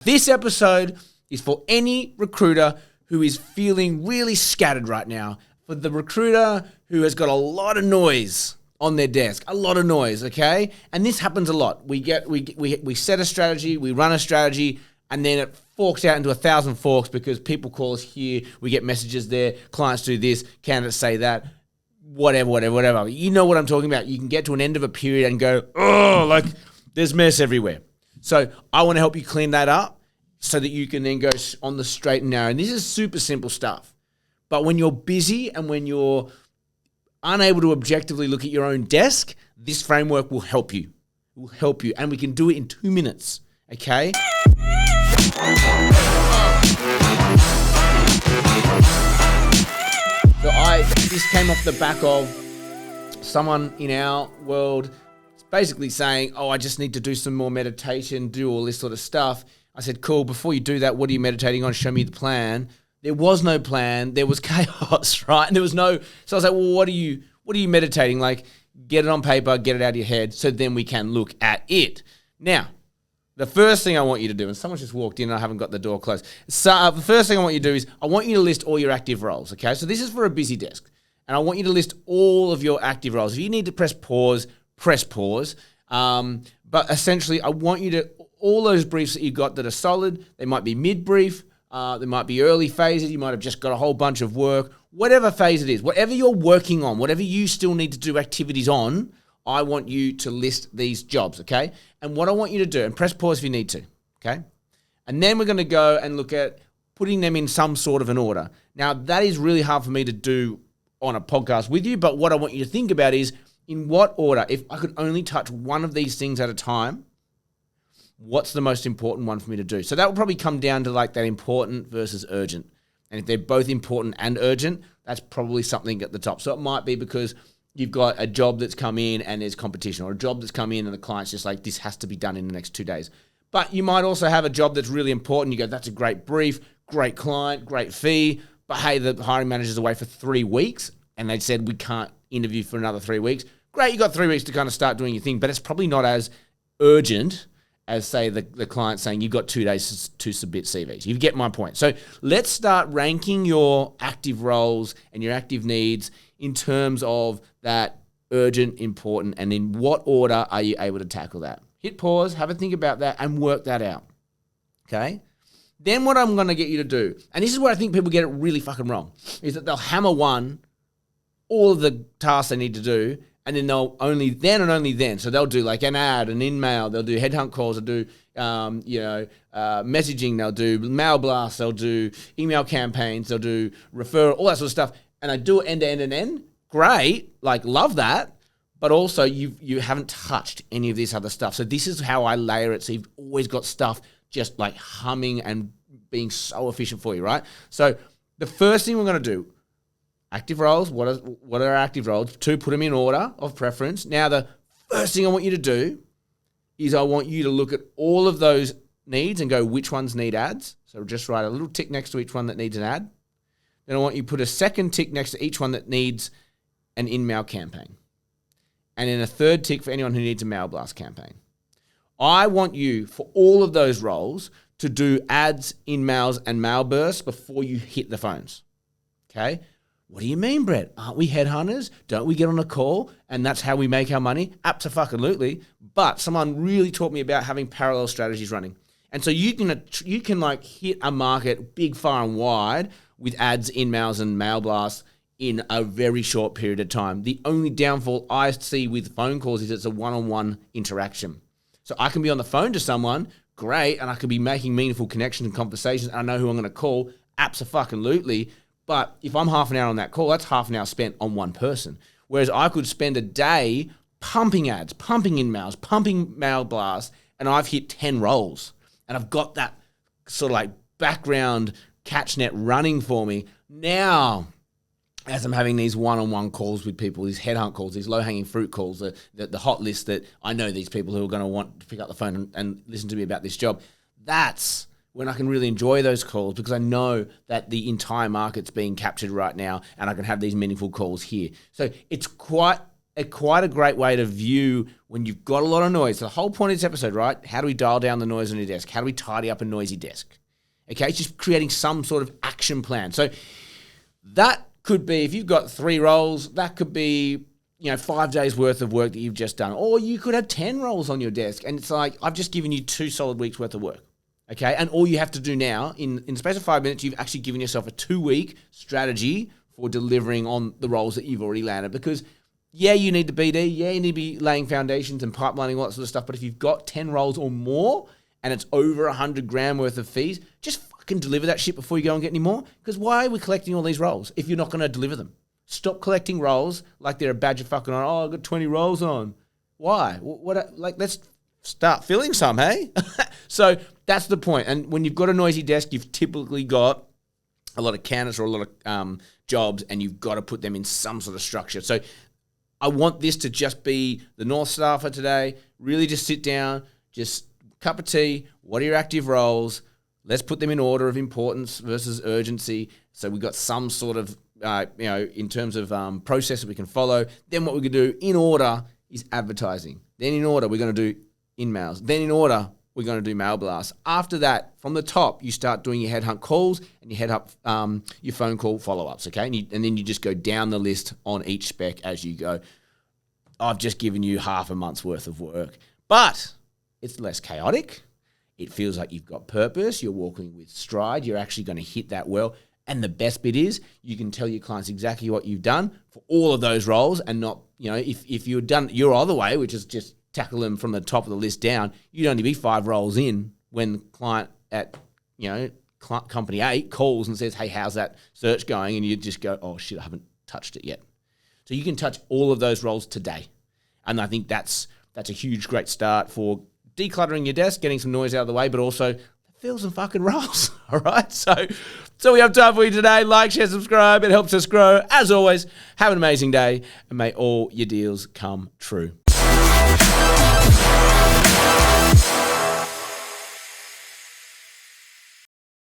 This episode is for any recruiter who is feeling really scattered right now. For the recruiter who has got a lot of noise on their desk, a lot of noise, okay? And this happens a lot. We set a strategy, we run a strategy, and then it forks out into 1,000 forks because people call us here, we get messages there, clients do this, candidates say that, whatever. You know what I'm talking about. You can get to an end of a period and go, oh, like there's mess everywhere. So I want to help you clean that up so that you can then go on the straight and narrow. And this is super simple stuff. But when you're busy and when you're unable to objectively look at your own desk, this framework will help you. It will help you. And we can do it in 2 minutes, okay? So this came off the back of someone in our world basically saying, oh, I just need to do some more meditation, do all this sort of stuff. I said, cool, before you do that, what are you meditating on? Show me the plan. There was no plan. There was chaos, right? And there was no, so I was like, well, what are you meditating? Like, get it on paper, get it out of your head so then we can look at it. Now, the first thing I want you to do, and someone just walked in and I haven't got the door closed. So the first thing I want you to do is I want you to list all your active roles, okay? So this is for a busy desk. And I want you to list all of your active roles. If you need to press pause, press pause. But essentially, I want you to, all those briefs that you've got that are solid, they might be mid-brief, they might be early phases, you might have just got a whole bunch of work, whatever phase it is, whatever you're working on, whatever you still need to do activities on, I want you to list these jobs, okay? And what I want you to do, and press pause if you need to, okay? And then we're going to go and look at putting them in some sort of an order. Now, that is really hard for me to do on a podcast with you, but what I want you to think about is in what order, if I could only touch one of these things at a time, what's the most important one for me to do? So that will probably come down to like that important versus urgent. And if they're both important and urgent, that's probably something at the top. So it might be because you've got a job that's come in and there's competition, or a job that's come in and the client's just like, this has to be done in the next 2 days. But you might also have a job that's really important. You go, that's a great brief, great client, great fee. But hey, the hiring manager's away for 3 weeks and they said we can't interview for another 3 weeks. Great, you got 3 weeks to kind of start doing your thing, but it's probably not as urgent as, say, the client saying you've got 2 days to submit CVs. You get my point. So let's start ranking your active roles and your active needs in terms of that urgent, important, and in what order are you able to tackle that? Hit pause, have a think about that, and work that out, okay? Then what I'm going to get you to do, and this is where I think people get it really fucking wrong, is that they'll hammer all of the tasks they need to do, and then they'll only then. So they'll do like an ad, an in-mail, they'll do headhunt calls, they'll do messaging, they'll do mail blasts, they'll do email campaigns, they'll do referral, all that sort of stuff. And I do it end to end and end. Great, like love that. But also you haven't touched any of this other stuff. So this is how I layer it. So you've always got stuff just like humming and being so efficient for you, right? So the first thing we're going to do, active roles, what are our active roles? 2, put them in order of preference. Now, the first thing I want you to do is I want you to look at all of those needs and go, which ones need ads? So just write a little tick next to each one that needs an ad. Then I want you to put a second tick next to each one that needs an in-mail campaign. And then a third tick for anyone who needs a mail blast campaign. I want you, for all of those roles, to do ads, in-mails, and mail bursts before you hit the phones. Okay? What do you mean, Brett? Aren't we headhunters? Don't we get on a call and that's how we make our money? Abso-fucking-lutely. But someone really taught me about having parallel strategies running. And so you can like hit a market big, far and wide with ads, in-mails, and mail blasts in a very short period of time. The only downfall I see with phone calls is it's a one-on-one interaction. So I can be on the phone to someone, great, and I could be making meaningful connections and conversations, and I know who I'm going to call, abso-fucking-lutely. But if I'm half an hour on that call, that's half an hour spent on one person. Whereas I could spend a day pumping ads, pumping in-mails, pumping mail blasts, and I've hit 10 roles. And I've got that sort of like background catch net running for me. Now, as I'm having these one-on-one calls with people, these headhunt calls, these low-hanging fruit calls, the hot list that I know these people who are going to want to pick up the phone and listen to me about this job, that's when I can really enjoy those calls because I know that the entire market's being captured right now and I can have these meaningful calls here. So it's quite quite a great way to view when you've got a lot of noise. So the whole point of this episode, right? How do we dial down the noise on your desk? How do we tidy up a noisy desk? Okay, it's just creating some sort of action plan. So that could be, if you've got 3 roles, that could be, 5 days worth of work that you've just done. Or you could have 10 roles on your desk. And it's like, I've just given you 2 solid weeks worth of work. Okay, and all you have to do now, in the space of 5 minutes, you've actually given yourself a 2-week strategy for delivering on the roles that you've already landed. Because, yeah, you need to BD, yeah, you need to be laying foundations and pipelining, all that sort of stuff. But if you've got 10 roles or more and it's over 100 grand worth of fees, just fucking deliver that shit before you go and get any more. Because why are we collecting all these roles if you're not going to deliver them? Stop collecting roles like they're a badge of fucking honor. Oh, I've got 20 roles on. Why? Let's start filling some, hey? So that's the point. And when you've got a noisy desk, you've typically got a lot of candidates or a lot of jobs, and you've got to put them in some sort of structure. So I want this to just be the North Star for today. Really just sit down, just cup of tea. What are your active roles? Let's put them in order of importance versus urgency. So we've got some sort of, in terms of process that we can follow. Then what we can do in order is advertising. Then in order, we're going to do emails. Then in order, we're going to do mail blasts. After that, from the top, you start doing your headhunt calls and your headhunt, your phone call follow-ups, okay? And then you just go down the list on each spec as you go. I've just given you half a month's worth of work. But it's less chaotic. It feels like you've got purpose. You're walking with stride. You're actually going to hit that well. And the best bit is you can tell your clients exactly what you've done for all of those roles, and not, if you've done your other way, which is just tackle them from the top of the list down, you'd only be 5 roles in when client at, company 8 calls and says, hey, how's that search going? And you just go, oh shit, I haven't touched it yet. So you can touch all of those roles today. And I think that's a huge, great start for decluttering your desk, getting some noise out of the way, but also fill some fucking roles. All right. So we have time for you today. Like, share, subscribe. It helps us grow. As always, have an amazing day, and may all your deals come true.